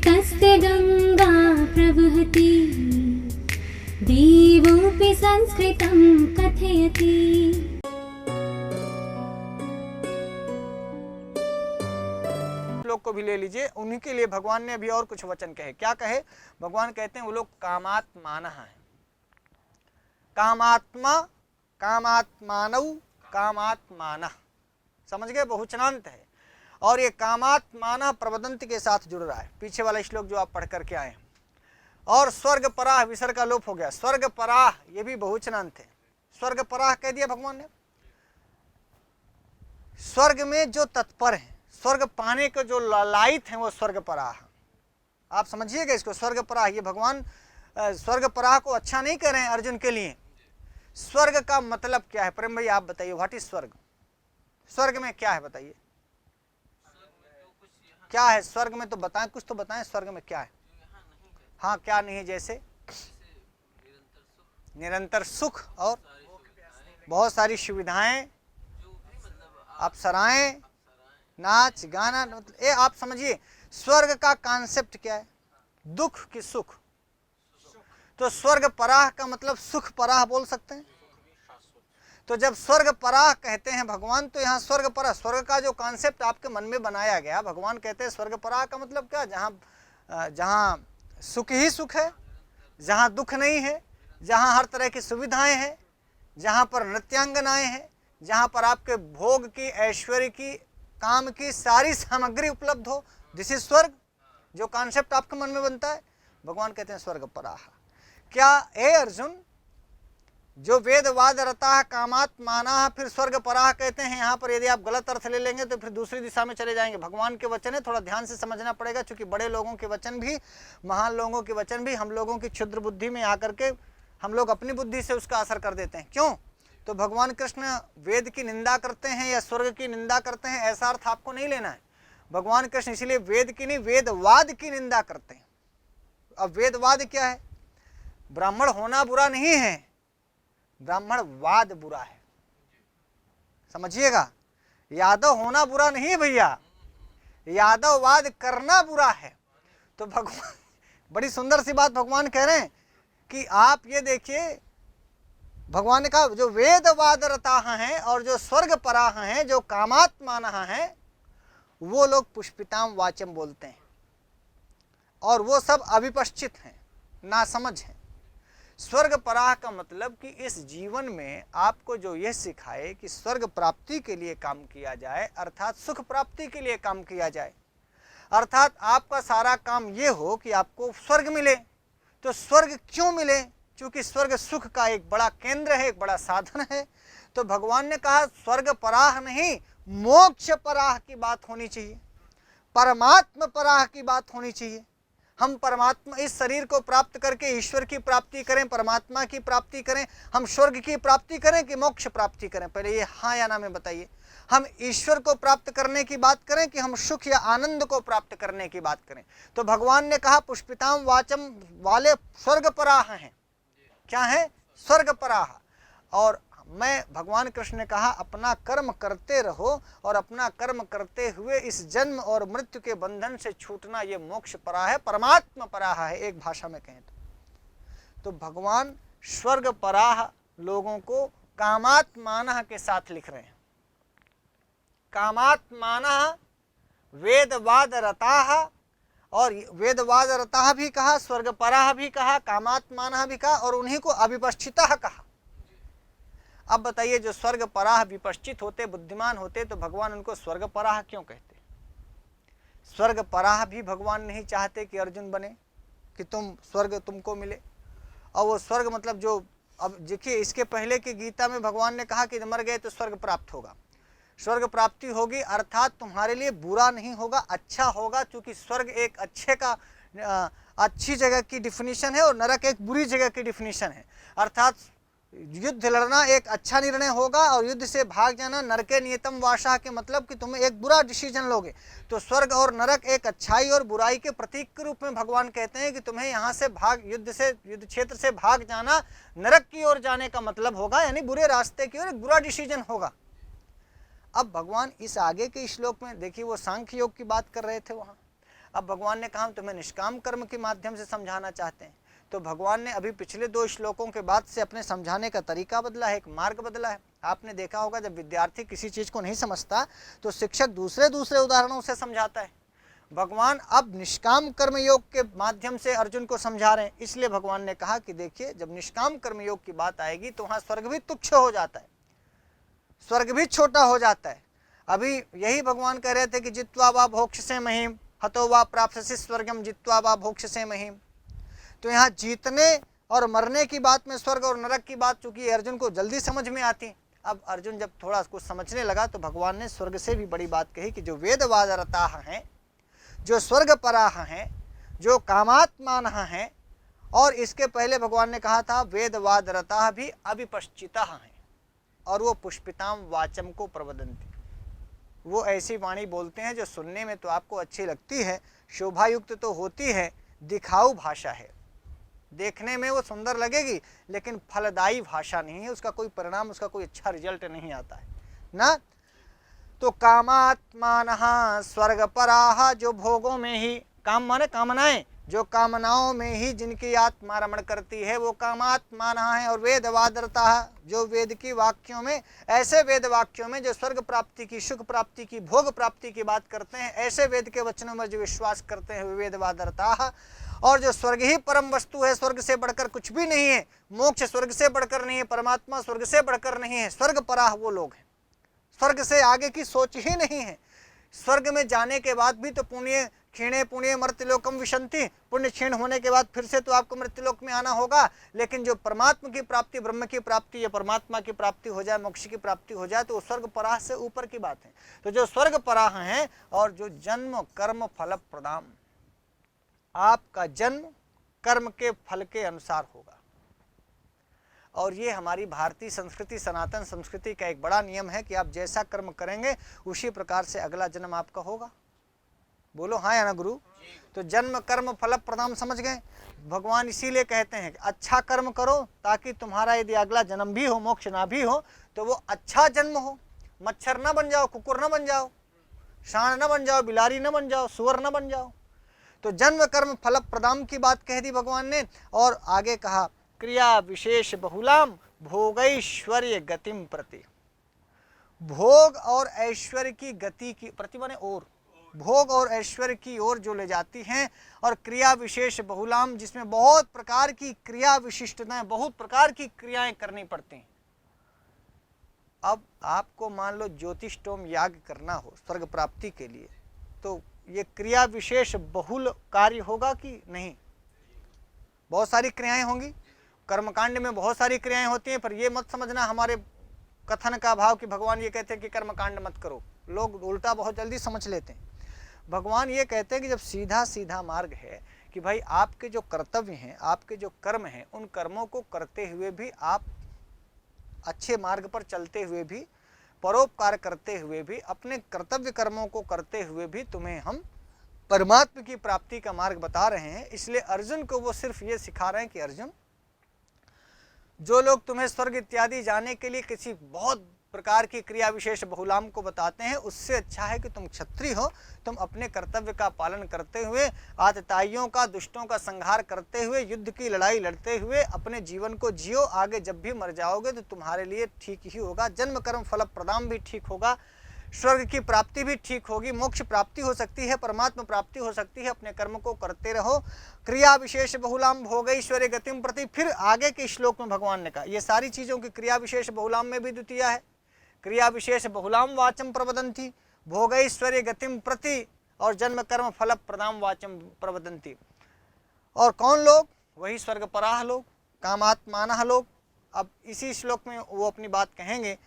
ततस्ते गंगा प्रवहति देवोऽपि संस्कृतं कथयति। लोग को भी ले लीजिए, उन्हीं के लिए भगवान ने अभी और कुछ वचन कहे। क्या कहे? भगवान कहते हैं वो लोग कामात्मानः हैं। कामात्मा, कामात्मानौ, कामात्मानः, समझ गए? बहुवचनांत है और ये कामात्मानः प्रबदंत के साथ जुड़ रहा है। पीछे वाला श्लोक जो आप पढ़ करके आए हैं। और स्वर्ग पराह, विसर्ग का लोप हो गया। स्वर्ग पराह ये भी बहुवचनांत है। स्वर्ग पराह कह दिया भगवान ने। स्वर्ग में जो तत्पर है, स्वर्ग पाने के जो लालायित हैं, वो स्वर्ग पराह। आप समझिएगा इसको, स्वर्ग पराह। ये भगवान स्वर्ग पराह को अच्छा नहीं कह रहे हैं अर्जुन के लिए। स्वर्ग का मतलब क्या है? प्रेम भाई आप बताइए, व्हाट इज स्वर्ग? स्वर्ग में क्या है बताइए, क्या है स्वर्ग में? तो बताएं, कुछ तो बताएं, स्वर्ग में क्या है? हाँ, क्या नहीं है? जैसे निरंतर सुख और बहुत सारी सुविधाएं, अप्सराएं, नाच गाना। ये आप समझिए स्वर्ग का कॉन्सेप्ट क्या है? दुख की सुख। तो स्वर्ग पराह का मतलब सुख पराह बोल सकते हैं। तो जब स्वर्ग पराह कहते हैं भगवान, तो यहाँ स्वर्ग पराह, स्वर्ग का जो कॉन्सेप्ट आपके मन में बनाया गया, भगवान कहते हैं स्वर्ग पराह का मतलब क्या? जहाँ सुख ही सुख है, जहाँ दुख नहीं है, जहाँ हर तरह की सुविधाएं हैं, जहाँ पर नृत्यांगनाएं हैं, जहाँ पर आपके भोग की, ऐश्वर्य की, काम की सारी सामग्री उपलब्ध हो, दिस इज स्वर्ग। जो कॉन्सेप्ट आपके मन में बनता है, भगवान कहते हैं स्वर्ग पराह। क्या ए अर्जुन, जो वेदवाद रता कामात्माना फिर स्वर्ग पराह कहते हैं, यहाँ पर यदि आप गलत अर्थ ले लेंगे तो फिर दूसरी दिशा में चले जाएंगे। भगवान के वचन है, थोड़ा ध्यान से समझना पड़ेगा, क्योंकि बड़े लोगों के वचन भी, महान लोगों के वचन भी हम लोगों की क्षुद्र बुद्धि में आकर के हम लोग अपनी बुद्धि से उसका असर कर देते हैं। क्यों? तो भगवान कृष्ण वेद की निंदा करते हैं या स्वर्ग की निंदा करते हैं, ऐसा अर्थ आपको नहीं लेना है। भगवान कृष्ण इसलिए वेद की नहीं, वेदवाद की निंदा करते हैं। अब वेदवाद क्या है? ब्राह्मण होना बुरा नहीं है, ब्राह्मणवाद बुरा है, समझिएगा। यादव होना बुरा नहीं है भैया, यादववाद करना बुरा है। तो भगवान, बड़ी सुंदर सी बात भगवान कह रहे हैं कि आप ये देखिए, भगवान ने कहा जो वेदवाद रता हैं और जो स्वर्ग पराह हैं, जो कामात्मानः हैं, वो लोग पुष्पिताम वाचम बोलते हैं और वो सब अविपश्चित हैं, नासमझ हैं। स्वर्ग पराह का मतलब कि इस जीवन में आपको जो यह सिखाए कि स्वर्ग प्राप्ति के लिए काम किया जाए, अर्थात सुख प्राप्ति के लिए काम किया जाए, अर्थात आपका सारा काम ये हो कि आपको स्वर्ग मिले। तो स्वर्ग क्यों मिले? क्योंकि स्वर्ग सुख का एक बड़ा केंद्र है, एक बड़ा साधन है। तो भगवान ने कहा स्वर्ग पराह नहीं, मोक्ष पराह की बात होनी चाहिए, परमात्म पराह की बात होनी चाहिए। हम परमात्मा, इस शरीर को प्राप्त करके ईश्वर की प्राप्ति करें, परमात्मा की प्राप्ति करें, हम स्वर्ग की प्राप्ति करें कि मोक्ष प्राप्ति करें? पहले ये हाँ या ना में बताइए। हम ईश्वर को प्राप्त करने की बात करें कि हम सुख या आनंद को प्राप्त करने की बात करें? तो भगवान ने कहा पुष्पिताम वाचम वाले स्वर्ग पराह हैं। क्या है? स्वर्ग पराह। और मैं, भगवान कृष्ण ने कहा अपना कर्म करते रहो और अपना कर्म करते हुए इस जन्म और मृत्यु के बंधन से छूटना, ये मोक्ष पराह है, परमात्मा पराह है, एक भाषा में कहें तो भगवान स्वर्ग पराह लोगों को कामात्मानः के साथ लिख रहे हैं। कामात्मानः वेदवाद रताः, और वेदवाद रताः भी कहा, स्वर्ग पराह भी कहा, कामात्मानः भी कहा, और उन्हीं को अविपश्चितः कहा। अब बताइए, जो स्वर्ग पराह विपश्चित होते, बुद्धिमान होते, तो भगवान उनको स्वर्ग पराह क्यों कहते? स्वर्ग पराह भी भगवान नहीं चाहते कि अर्जुन बने, कि तुम स्वर्ग तुमको मिले। और वो स्वर्ग मतलब जो, अब देखिए इसके पहले की गीता में भगवान ने कहा कि मर गए तो स्वर्ग प्राप्त होगा, स्वर्ग प्राप्ति होगी, अर्थात तुम्हारे लिए बुरा नहीं होगा, अच्छा होगा। क्योंकि स्वर्ग एक अच्छे का, अच्छी जगह की डिफिनीशन है और नरक एक बुरी जगह की डिफिनीशन है। अर्थात युद्ध लड़ना एक अच्छा निर्णय होगा और युद्ध से भाग जाना नरके नियतम वाशा के मतलब कि तुम एक बुरा डिसीजन लोगे। तो स्वर्ग और नरक एक अच्छाई और बुराई के प्रतीक के रूप में भगवान कहते हैं कि तुम्हें यहाँ से भाग, युद्ध क्षेत्र से भाग जाना नरक की ओर जाने का मतलब होगा, यानी बुरे रास्ते की ओर, एक बुरा डिसीजन होगा। अब भगवान इस आगे के श्लोक में देखिए, वो सांख्य योग की बात कर रहे थे वहाँ। अब भगवान ने कहा हम तुम्हें निष्काम कर्म के माध्यम से समझाना चाहते हैं। तो भगवान ने अभी पिछले 2 श्लोकों के बाद से अपने समझाने का तरीका बदला है, एक मार्ग बदला है। आपने देखा होगा जब विद्यार्थी किसी चीज़ को नहीं समझता तो शिक्षक दूसरे उदाहरणों से समझाता है। भगवान अब निष्काम कर्म योग के माध्यम से अर्जुन को समझा रहे हैं। इसलिए भगवान ने कहा कि देखिए, जब निष्काम कर्म योग की बात आएगी तो वहाँ स्वर्ग भी तुच्छ हो जाता है, स्वर्ग भी छोटा हो जाता है। अभी यही भगवान कह रहे थे कि जित्वा वा भोक्ष्यसे महीम हतो वा प्राप्स्यसि स्वर्गम जित्वा वा भोक्ष्यसे महीम। तो यहाँ जीतने और मरने की बात में स्वर्ग और नरक की बात चूंकि अर्जुन को जल्दी समझ में आती, अब अर्जुन जब थोड़ा कुछ समझने लगा तो भगवान ने स्वर्ग से भी बड़ी बात कही कि जो वेदवादरताः हैं, जो स्वर्ग पराः हैं, जो कामात्मानः हैं, और इसके पहले भगवान ने कहा था वेदवादरताः भी अविपश्चिताः हैं, और वो पुष्पिताम वाचम को प्रवदन्ति। वो ऐसी वाणी बोलते हैं जो सुनने में तो आपको अच्छी लगती है, शोभायुक्त तो होती है, दिखाऊ भाषा है, देखने में वो सुंदर लगेगी लेकिन फलदायी भाषा नहीं है, उसका कोई परिणाम, उसका कोई अच्छा रिजल्ट नहीं आता है ना। तो कामात्मानः स्वर्गपराः, जो भोगों में ही, काम माने कामनाएं, जो कामनाओं में ही जिनकी आत्मा रमण करती है वो कामात्मानः है। और वेदवादरताः, जो वेद की वाक्यों में, ऐसे वेद वाक्यों में जो स्वर्ग प्राप्ति की, सुख प्राप्ति की, भोग प्राप्ति की बात करते हैं, ऐसे वेद के वचनों में जो विश्वास करते हैं वे वेदवादरताः। और जो स्वर्ग ही परम वस्तु है, स्वर्ग से बढ़कर कुछ भी नहीं है, मोक्ष स्वर्ग से बढ़कर नहीं है, परमात्मा स्वर्ग से बढ़कर नहीं है, स्वर्ग पराः वो लोग हैं, स्वर्ग से आगे की सोच ही नहीं है। स्वर्ग में जाने के बाद भी तो पुण्य क्षीणे पुण्य मर्त्यलोकम विशंति, पुण्य क्षीण होने के बाद फिर से तो आपको मृत्युलोक में आना होगा। लेकिन जो परमात्मा की प्राप्ति, ब्रह्म की प्राप्ति या परमात्मा की प्राप्ति हो जाए, मोक्ष की प्राप्ति हो जाए, तो वो स्वर्ग पराः से ऊपर की बात है। तो जो स्वर्ग पराः हैं और जो जन्म कर्म फल प्रदान, आपका जन्म कर्म के फल के अनुसार होगा। और ये हमारी भारतीय संस्कृति, सनातन संस्कृति का एक बड़ा नियम है कि आप जैसा कर्म करेंगे उसी प्रकार से अगला जन्म आपका होगा। बोलो हाँ या ना गुरु। तो जन्म कर्म फल प्रदान समझ गए। भगवान इसीलिए कहते हैं कि अच्छा कर्म करो ताकि तुम्हारा यदि अगला जन्म भी हो, मोक्ष ना भी हो, तो वो अच्छा जन्म हो। मच्छर ना बन जाओ, कुकुर ना बन जाओ, सांड ना बन जाओ, बिलारी ना बन जाओ, सुअर ना बन जाओ। तो जन्म कर्म फल प्रदान की बात कह दी भगवान ने। और आगे कहा क्रिया विशेष बहुलाम भोगैश्वर्य गतिम प्रति, भोग और ऐश्वर्य की गति की प्रति माने और, भोग और ऐश्वर्य की ओर जो ले जाती हैं। और क्रिया विशेष बहुलाम, जिसमें बहुत प्रकार की क्रिया विशिष्टताएं, बहुत प्रकार की क्रियाएं करनी पड़ती हैं। अब आपको मान लो ज्योतिषोम याग करना हो स्वर्ग प्राप्ति के लिए, तो ये क्रिया विशेष बहुल कार्य होगा कि नहीं? बहुत सारी क्रियाएं होंगी। कर्मकांड में बहुत सारी क्रियाएं होती हैं, पर ये मत समझना हमारे कथन का भाव कि भगवान ये कहते हैं कि कर्मकांड मत करो। लोग उल्टा बहुत जल्दी समझ लेते हैं। भगवान ये कहते हैं कि जब सीधा सीधा मार्ग है कि भाई आपके जो कर्तव्य हैं, आपके जो कर्म हैं, उन कर्मों को करते हुए भी, आप अच्छे मार्ग पर चलते हुए भी, परोपकार करते हुए भी, अपने कर्तव्य कर्मों को करते हुए भी तुम्हें हम परमात्मा की प्राप्ति का मार्ग बता रहे हैं। इसलिए अर्जुन को वो सिर्फ ये सिखा रहे हैं कि अर्जुन, जो लोग तुम्हें स्वर्ग इत्यादि जाने के लिए किसी बहुत प्रकार की क्रिया विशेष बहुलाम को बताते हैं, उससे अच्छा है कि तुम क्षत्रिय हो, तुम अपने कर्तव्य का पालन करते हुए, आतताइयों का, दुष्टों का संहार करते हुए, युद्ध की लड़ाई लड़ते हुए अपने जीवन को जियो। आगे जब भी मर जाओगे तो तुम्हारे लिए ठीक ही होगा, जन्म कर्म फल प्रदान भी ठीक होगा, स्वर्ग की प्राप्ति भी ठीक होगी, मोक्ष प्राप्ति हो सकती है, परमात्मा प्राप्ति हो सकती है। अपने कर्म को करते रहो। क्रिया विशेष बहुलाम भोगैश्वर्य गतिम प्रति। फिर आगे के श्लोक में भगवान ने कहा, ये सारी चीज़ों की क्रिया विशेष बहुलाम में भी द्वितीय है। क्रिया विशेष बहुलाम वाचम प्रवदंती भोगैश्वर्य गतिम प्रति और जन्म कर्म फल प्रदाम वाचम प्रवदंती। और कौन लोग? वही स्वर्ग पराह लोग, कामात्मानः लोग। अब इसी श्लोक में वो अपनी बात कहेंगे